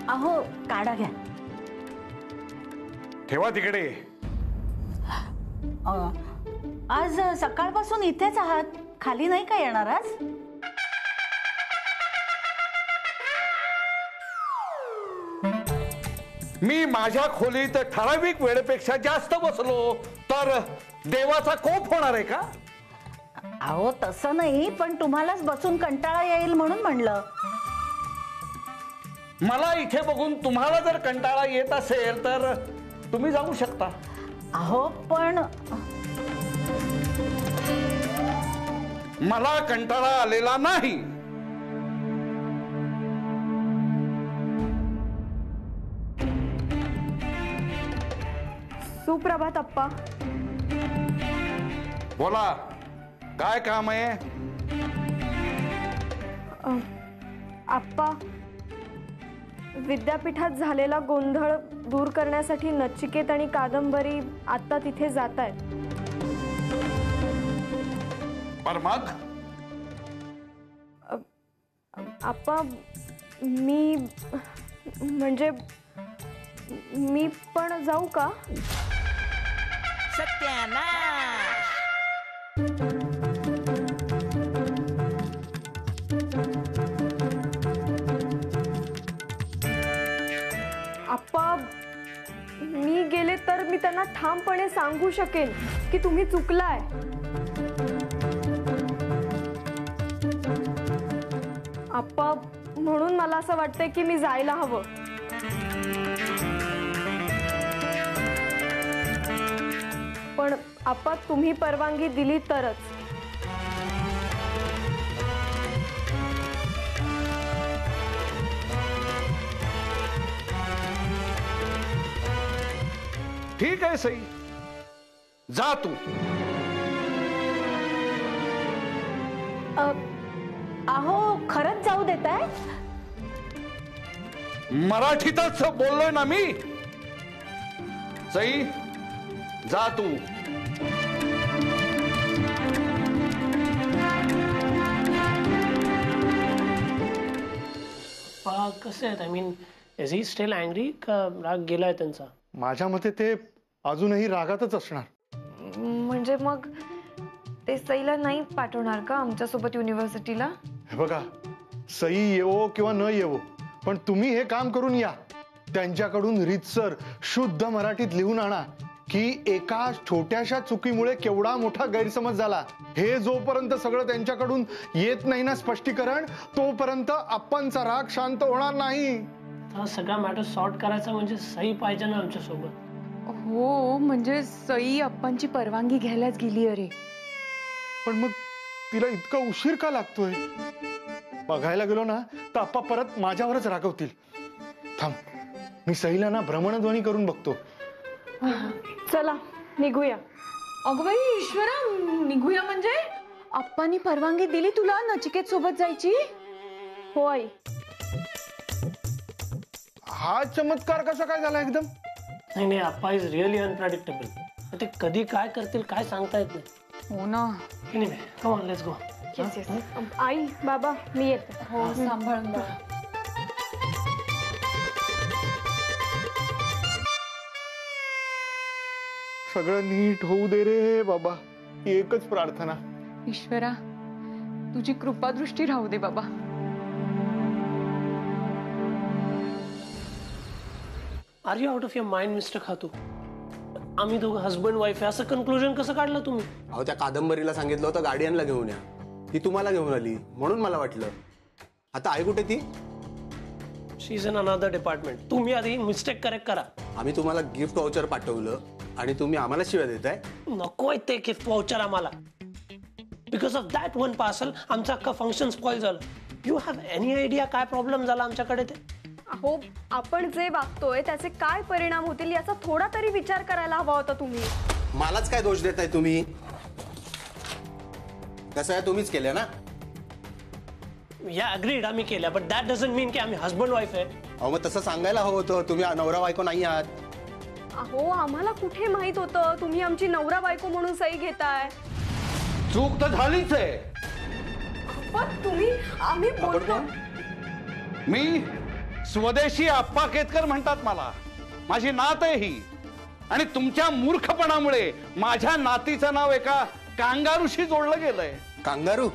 अहो काढा घ्या. ठेवा तिकडे. आज सकाळपासून इथेच आहात, खाली नाही का येणार आज? मी माझ्या खोलीत ठराविक वेळेपेक्षा जास्त बसलो तर देवाचा कोप होणार आहे का? अहो तसं नाही, पण तुम्हालाच बसून कंटाळा येईल म्हणून म्हणलं. मला इथे बघून तुम्हाला जर कंटाळा येत असेल तर तुम्ही जाऊ शकता. अहो पण मला कंटाळा आलेला नाही. सुप्रभात अप्पा. बोला, काय काम आहे? अप्पा, विद्यापीठात झालेला गोंधळ दूर करण्यासाठी नचिकेत आणि कादंबरी आता तिथे जात आहेत. पर मग अप्पा, मी म्हणजे मी पण जाऊ का? सत्यानाश. अप्पा, मी गेले तर मी त्यांना ठामपणे सांगू शकेन की तुम्ही चुकलाय. अप्पा, म्हणून मला असं वाटतंय की मी जायला हवं. पण अप्पा, तुम्ही परवानगी दिली तरच. ठीक आहे सई, जा तू. अहो खरंच जाऊ देताय? मराठीतच बोललोय ना मी. सई, जा तू. कसं आहे, I mean is he still angry का राग गेलाय त्यांचा? माझ्या मते ते अजूनही रागातच असणार. म्हणजे मग ते सईला नाही पाठवणार का आमच्यासोबत युनिव्हर्सिटीला? हे बघा, सई येवो किंवा न येवो, पण तुम्ही हे काम करून या. त्यांच्याकडून रीतसर शुद्ध मराठीत लिहून आणा की एका छोट्याशा चुकीमुळे केवढा मोठा गैरसमज झाला. हे जोपर्यंत सगळं त्यांच्याकडून येत नाही ना स्पष्टीकरण, तोपर्यंत आप्पांचा राग शांत होणार नाही. हा सगळा मॅटर सॉर्ट करायचा म्हणजे सई पाहिजे ना आमच्या सोबत. हो, म्हणजे सई अप्पांची परवानगी घ्यायलाच गेली. अरे पण मग तिला इतका उशीर का लागतोय? बघायला गेलो ना तर आप्पा परत माझ्यावरच रागवतील. थांब, मी सईला ना भ्रमणध्वनी करून बघतो. चला निघूया. अगं बाई ईश्वरा, निघूया म्हणजे? अप्पांनी परवानगी दिली तुला नचिकेत सोबत जायची? हो आई. हा चमत्कार कसा काय झाला एकदम? नाही नाही, अप्पा इज रिअली अनप्रेडिक्टेबल. ते कधी काय करतील काय सांगता येत नाही. हो ना. Anyway, come on, let's go. आई बाबा मी येते. हो, सांभाळून बघा. सगळं नीट होऊ दे रे बाबा, एकच प्रार्थना. ईश्वरा, तुझी कृपादृष्टी राहू दे बाबा. Are you out of your mind mister Khatu? आम्ही दोघं हस्बंड वाईफ आहे असं कन्क्लुजन कसं काढलं तुम्ही? अहो, त्या कादंबरीला सांगितलं होतं गार्डियनला घेऊन या, ती तुम्हाला घेऊन आली म्हणून मला वाटलं. आता आई कुठे ती? शी इज इन अनदर डिपार्टमेंट. तुम्ही आधी मिस्टेक करेक्ट करा. आम्ही तुम्हाला गिफ्ट वाउचर पाठवलं आणि तुम्ही आम्हाला शिव्या देताय. नकोय ते गिफ्ट वाउचर आम्हाला. Because of that one parcel आमचं अख्खा फंक्शन स्पॉइल झालं. यू हॅव एनी आयडिया काय प्रॉब्लेम झाला आमच्याकडे ते? अहो, आपण जे वागतोय त्याचे काय परिणाम होतील याचा थोडा तरी विचार करायला हवा होता तुम्ही. मलाच काय दोष देताय तुम्ही? कसं आहे, तुम्हीच केलं ना. या अग्रीड आम्ही केल्या, बट दॅट डझंट मीन की आम्ही हस्बंड वाईफ आहे. अहो मग तसं सांगायला हवं होतं, तुम्ही नवरा बायको नाही आहात. अहो, आम्हाला कुठे माहित होतं तुम्ही आमची नवरा बायको म्हणून सही घेताय. चूक तर झालीच आहे. पण तुम्ही आम्ही बोलतो. मी स्वदेशी आप्पा केतकर म्हणतात मला. माझी नात आहे ही. आणि तुमच्या मूर्खपणामुळे माझ्या नातीचं नाव एका कांगारूशी जोडलं गेलंय. कांगारू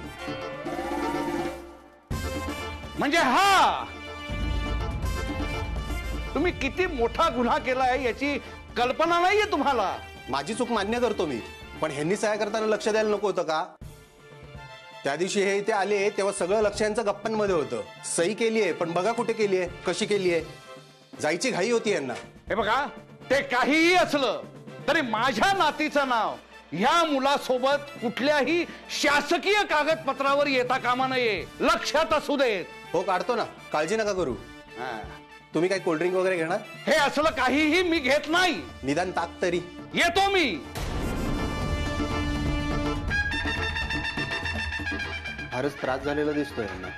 म्हणजे हा तुम्ही किती मोठा गुन्हा केलाय याची कल्पना नाहीये तुम्हाला. माझी चूक मान्य करतो मी, पण ह्यांनी सह्या करताना लक्ष द्यायला नको होतं का? त्या दिवशी हे इथे आले तेव्हा सगळं लक्ष यांचं गप्पांमध्ये होतं. सही केलीये, पण बघा कुठे केलीये, कशी केलीये. जायची घाई होती यांना. हे बघा, ते काहीही असलं तरी माझ्या नातीचं नाव ह्या मुलासोबत कुठल्याही शासकीय कागदपत्रावर येता कामा नये. लक्षात असू देत. हो, काढतो ना, काळजी नका करू. तुम्ही काय कोल्ड्रिंक वगैरे घेणार? हे असलं काहीही मी घेत नाही. निदान ताक तरी. येतो मी. फारच त्रास झालेला दिसतोय यांना.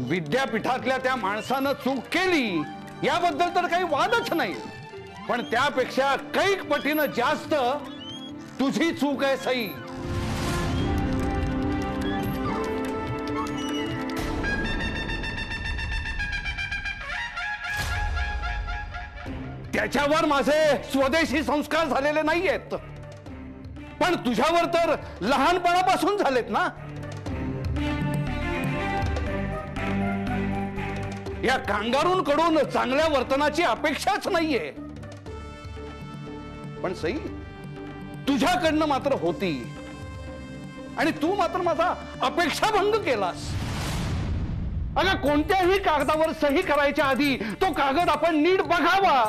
विद्यापीठातल्या त्या माणसानं चूक केली याबद्दल तर काही वादच नाही, पण त्यापेक्षा कैक पटीनं जास्त तुझी चूक आहे सई. त्याच्यावर माझे स्वदेशी संस्कार झालेले नाहीयेत, पण तुझ्यावर तर लहानपणापासून झालेत ना. या कांगारूंकडून चांगल्या वर्तनाची अपेक्षाच नाहीये, पण सई तुझ्याकडनं मात्र होती. आणि तू मात्र माझा अपेक्षाभंग केलास. अगं, कोणत्याही कागदावर सही करायच्या आधी तो कागद आपण नीट बघावा.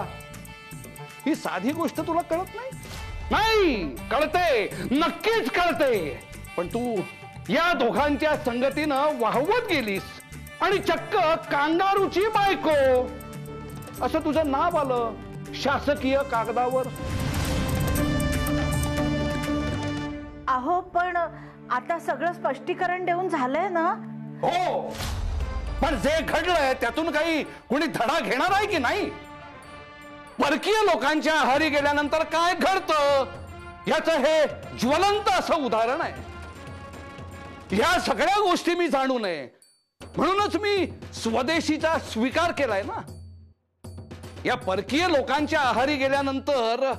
ही साधी गोष्ट तुला कळत नाही? नाही, कळते, नक्कीच कळते. पण तू या दोघांच्या संगतीनं वाहवत गेलीस आणि चक्क कांगारूची बायको असं तुझं नाव आलं शासकीय कागदावर. अहो, पण आता सगळं स्पष्टीकरण देऊन झालंय ना? हो, पण जे घडलंय त्यातून काही कुणी धडा घेणार आहे की नाही? परकीय लोकांच्या आहारी गेल्यानंतर काय घडतं याचं हे ज्वलंत असं उदाहरण आहे. ह्या सगळ्या गोष्टी मी जाणू नये म्हणूनच मी स्वदेशीचा स्वीकार केलाय ना. या परकीय लोकांच्या आहारी गेल्यानंतर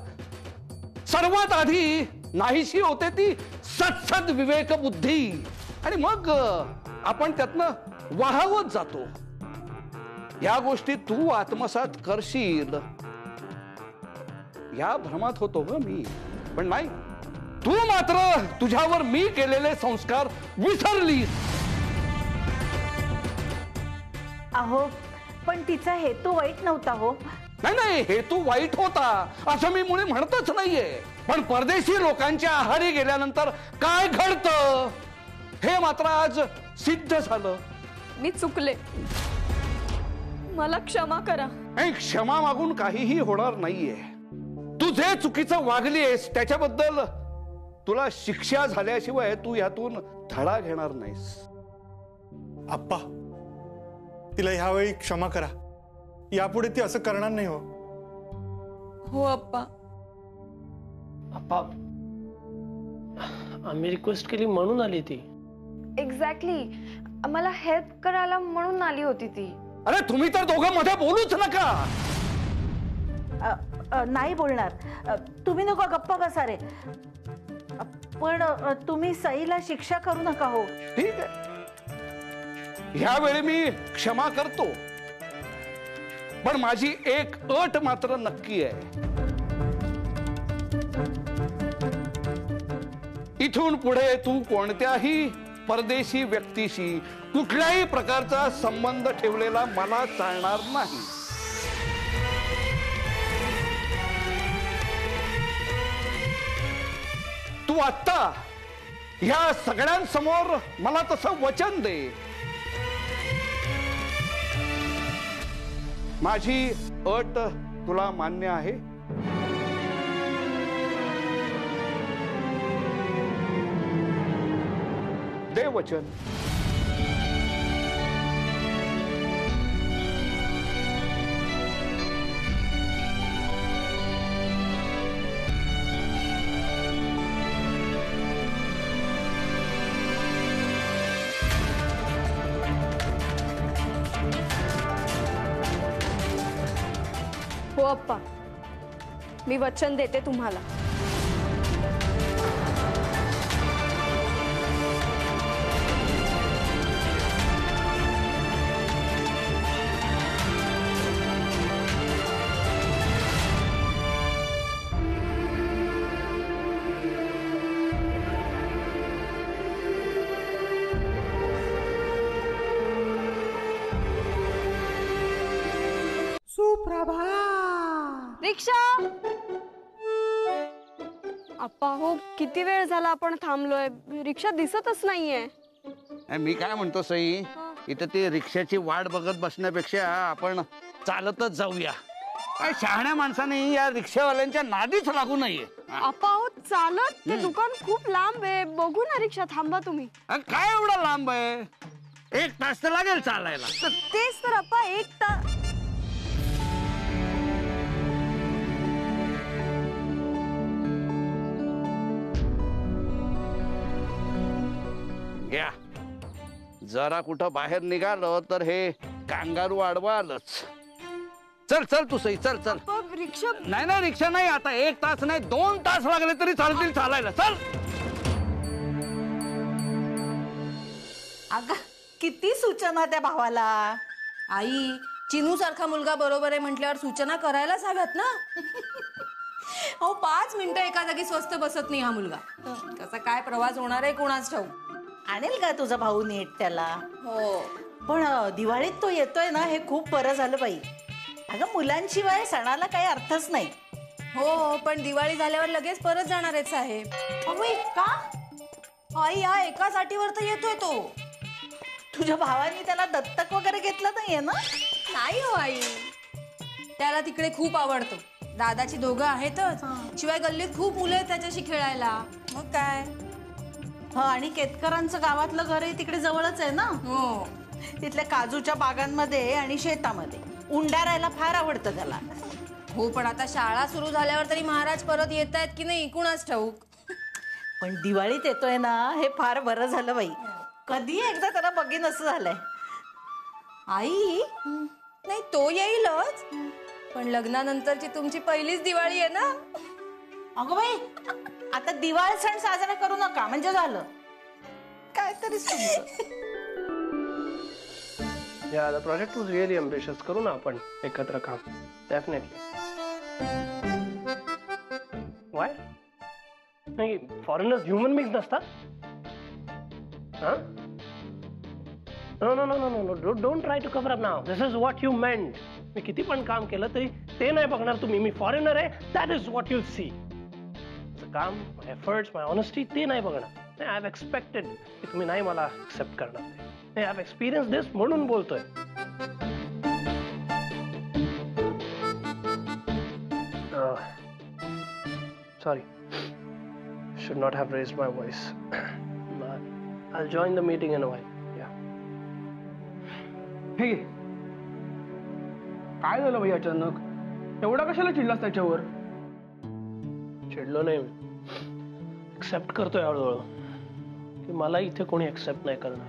सर्वात आधी नाहीशी होते ती सत्सद विवेक बुद्धी, आणि मग आपण त्यातनं वाहवत जातो. या गोष्टी तू आत्मसात करशील या भ्रमात होतो ग मी, पण नाही, तू मात्र तुझ्यावर मी केलेले संस्कार विसरलीस. अहो, पण तिचा हेतू वाईट नव्हता हो. नाही नाही, हेतू वाईट होता असं मी मुळे म्हणतच नाहीये, पण परदेशी लोकांच्या आहारी गेल्यानंतर काय घडतं हे मात्र आज सिद्ध झालं. मी चुकले, मला क्षमा करा. आणि क्षमा मागून काहीही होणार नाहीये. तू जे चुकीचं वागलीस त्याच्याबद्दल तुला शिक्षा झाल्याशिवाय तू यातून धडा घेणार नाहीस. आप्पा, तिला ह्यावेळी क्षमा करा. यापुढे ती असं करणार नाही. हो अप्पा. अप्पा, आम्ही रिक्वेस्ट केली म्हणून आली ती. एक्झॅक्टली, मला हेल्प करायला म्हणून आली होती ती. अरे तुम्ही तर दोघं मध्ये बोलूच नका. नाही बोलणार. तुम्ही नको गप्पा बसा रे. पण तुम्ही सईला शिक्षा करू नका हो. ठीक आहे, ह्यावेळी मी क्षमा करतो, पण माझी एक अट मात्र नक्की आहे. इथून पुढे तू कोणत्याही परदेशी व्यक्तीशी कुठल्याही प्रकारचा संबंध ठेवलेला मला चालणार नाही. तू आत्ता ह्या सगळ्यांसमोर मला तसं वचन दे. माझी अट तुला मान्य आहे? दे वचन. हो अप्पा, मी वचन देते तुम्हाला. रिक्षा. अप्पा हो, किती वेळ झाला आपण थांबलोय, रिक्षा दिसतच नाहीये. मी काय म्हणतो सई, इथं ती रिक्षाची वाट बघत बसण्यापेक्षा आपण चालतच जाऊया. काय शहाण्या माणसाने या रिक्षावाल्यांच्या नादीच लागू नये. अप्पा हो, चालत ते दुकान खूप लांब आहे. बघू ना रिक्षा, थांबा तुम्ही. काय एवढा लांब आहे? 1 तास तर लागेल चालायला. तेच तर अप्पा, 1 तास. घ्या, जरा कुठं बाहेर निघालो तर हे कांगारू आडवा आलंच. चल चल तू सई, चल चल. रिक्षा नाही नाही, रिक्षा नाही. आता 1 तास नाही, 2 तास लागले तरी चालतील चालायला. चल. अगं किती सूचना त्या भावाला. आई, चिनू सारखा मुलगा बरोबर आहे म्हटल्यावर सूचना करायलाच हव्यात ना. हो, 5 मिनिटं एका जागी स्वस्त बसत नाही हा मुलगा. कसा काय प्रवास होणार आहे कोणाच ठाऊक. आणेल का तुझा भाऊ नीट त्याला? हो, पण दिवाळीत तो येतोय ना, हे खूप बरं झालं बाई. अगं मुलांशिवाय सणाला काही अर्थच नाही. हो, पण दिवाळी झाल्यावर लगेच परत जाणार आहेत साहेब. का? आई, या एका साठीवर तर येतोय तो. तुझ्या भावानी त्याला दत्तक वगैरे घेतलं नाहीये ना? नाही हो आई, त्याला तिकडे खूप आवडतं. दादाची दोघं आहेतच, शिवाय गल्लीत खूप मुलं आहेत त्याच्याशी खेळायला. मग काय. हो, आणि केतकरांचं गावातलं घरही तिकडे जवळच आहे ना. हो, तिथल्या काजूच्या बागांमध्ये आणि शेतामध्ये उंडारायला फार आवडतं त्याला. हो, पण आता शाळा सुरू झाल्यावर तरी महाराज परत येत आहेत की नाही कुणाच ठाऊक. पण दिवाळीत येतोय ना, हे फार बरं झालं बाई. कधी एकदा त्याला बघीन असं झालंय. आई, नाही तो येईलच, पण लग्नानंतरची तुमची पहिलीच दिवाळी आहे ना. अगं बाई, आता दिवाळी सण साजरा करू नका म्हणजे झालं. काहीतरी Yeah, the project was really ambitious. करू ना आपण एकत्र काम. Definitely. Why? नाही, foreigners human beings नसतात? Huh? No. Don't try to cover up now. This is what you meant. मी किती पण काम केलं तरी ते नाही बघणार तुम्ही. मी फॉरेनर आहे. That is what you'll see. काम, my efforts, my honesty ते नाही बघणार. I have expected की तुम्ही नाही मला accept करणार. I have experienced this म्हणून बोलतोय. Sorry. Should not have raised my voice. I'll join the meeting in a while. Yeah. हे काय झालं भाई अचानक? एवढा कशाला चिडलास त्याच्यावर? चिडलो नाही मी. एक्सेप्ट करतोय हळूहळू की मला इथे कोणी एक्सेप्ट नाही करणार.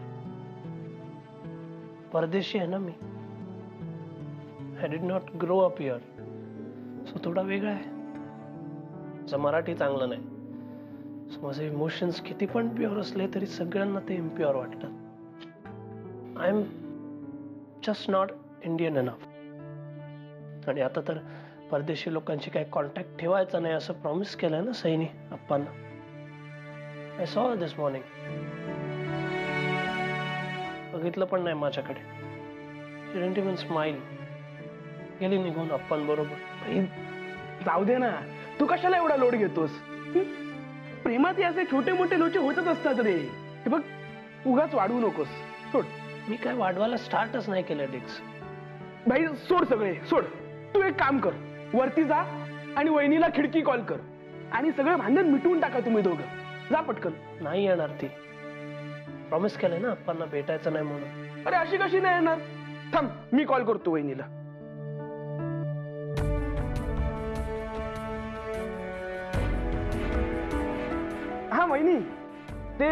परदेशी आहे ना मी. I did not grow up here, so थोडा वेगळा आहे. माझं मराठी चांगलं नाही, सो माझे इमोशन्स किती पण प्युअर असले तरी सगळ्यांना ते इम्प्युअर वाटतात. I am just not Indian enough. आणि आता तर परदेशी लोकांशी काही कॉन्टॅक्ट ठेवायचा नाही असं प्रॉमिस केलंय ना सईनी अप्पांना. I saw this morning. बघितलं पण नाही माझ्याकडे. She didn't even smile. गेली निघून अप्पांबरोबर. जाऊ दे ना, तू कशाला एवढा लोड घेतोस? प्रेमात असे छोटे मोठे लोचे होतच असतात रे. हे बघ, उगाच वाढवू नकोस. सोड. मी काय वाढवायला स्टार्टच नाही केलं डिक्स. भाई सोड सगळे, सोड. तू एक काम कर, वरती जा आणि वहिनीला खिडकी कॉल कर आणि सगळं भांडण मिटवून टाका तुम्ही दोघं. जा पटकन. नाही येणार ती. प्रॉमिस केलंय ना अप्पांना भेटायचं नाही म्हणून. अरे अशी कशी नाही येणार? थांब, मी कॉल करतो वहिनीला. हा वहिनी, ते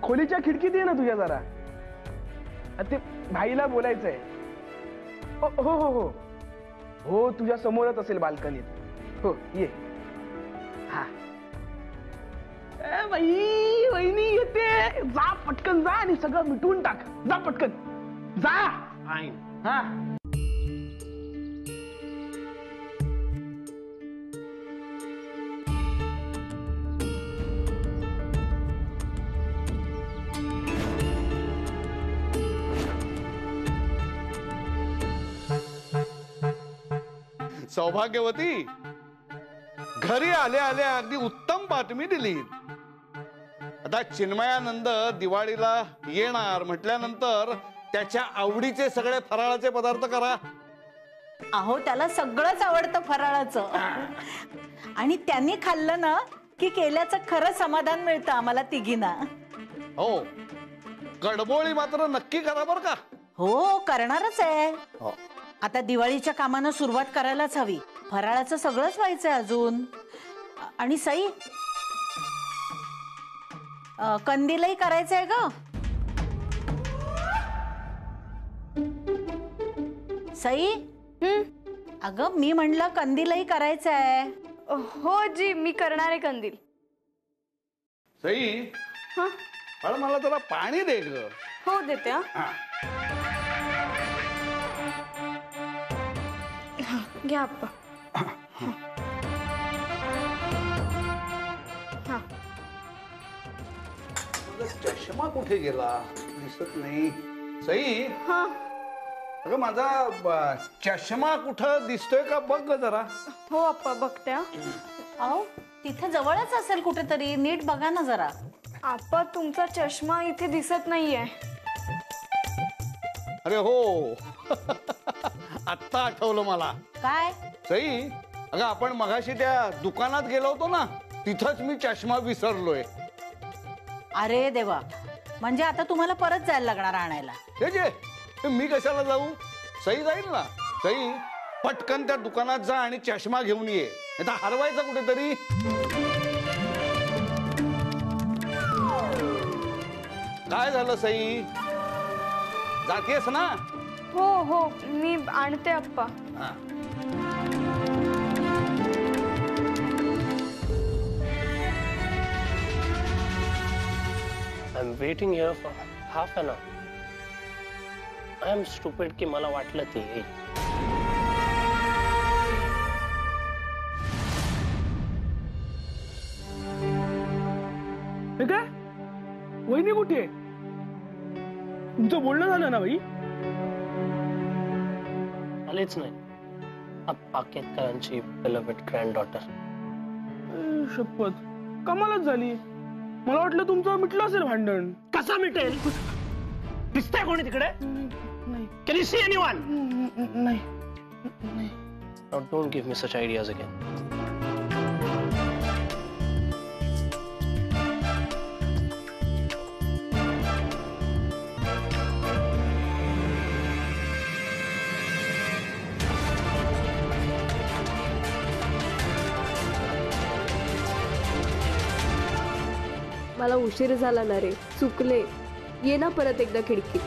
खोलीच्या खिडकीत ये ना तुझ्या जरा. ते भाईला बोलायचंय. हो हो हो हो, तुझ्या समोरच असेल बाल्कनीत. हो ये. हा बाई, वहिनी येते. जा पटकन, जा आणि सगळं मिटवून टाक. जा पटकन, जा. हा सौभाग्यवती, घरी आल्या आल्या अगदी उत्तम बातमी दिली. आता चिन्मयानंद दिवाळीला येणार म्हटल्यानंतर त्याच्या आवडीचे सगळे फराळाचे पदार्थ करा. अहो, त्याला सगळंच आवडतं फराळाचं. आणि त्यांनी खाल्लं ना की केल्याचं खरं समाधान मिळतं आम्हाला तिघींना. हो, कडबोळी मात्र नक्की करा बर का. हो, करणारच आहे. हो. आता दिवाळीच्या कामानं सुरुवात करायलाच हवी. फराळाचं सगळंच व्हायचंय अजून. आणि सई, कंदीलही करायचंय ग. सई, अगं मी म्हणलं कंदीलही करायचंय. हो जी, मी करणार आहे कंदील. सई, बाळा मला जरा पाणी दे ग. हो देते. घ्या आप्पा. चष्मा कुठे गेला? दिसत नाही. सई, अगं माझा चष्मा कुठं दिसतोय का बघ ग जरा. हो आप्पा, बघते. अहो, तिथे जवळच असेल कुठेतरी, नीट बघा ना जरा. आप्पा, तुमचा चष्मा इथे दिसत नाहीये. अरे हो, आत्ता आठवलं मला. काय? सई, अगं आपण मगाशी त्या दुकानात गेलो होतो ना, तिथंच मी चष्मा विसरलोय. अरे देवा, म्हणजे आता तुम्हाला परत जायला लागणार आणायला. हे जे, मी कशाला जाऊ? सई जाईल ना. सई, पटकन त्या दुकानात जा आणि चष्मा घेऊन ये. आता हरवायचा कुठेतरी. काय झालं सई? जातेस ना? हो हो, मी आणते आप्पा. I'm waiting here for half an hour. I am stupid की मला वाटलं ती येईल. काय वहिनी कुठे? तुमचं बोलणं झालं ना बाई? आलेच नाही. अप्पा केतकरांची beloved granddaughter. शपथ, कमालच झाली. मला वाटलं तुमचं मिटलं असेल भांडण. कसा मिटेल? दिसतंय कोणी तिकडे? नाही. Can you see anyone? नाही. Now don't give me such ideas again. मला उशीर झाला ना रे, चुकले. ये ना परत एकदा खिडकीत.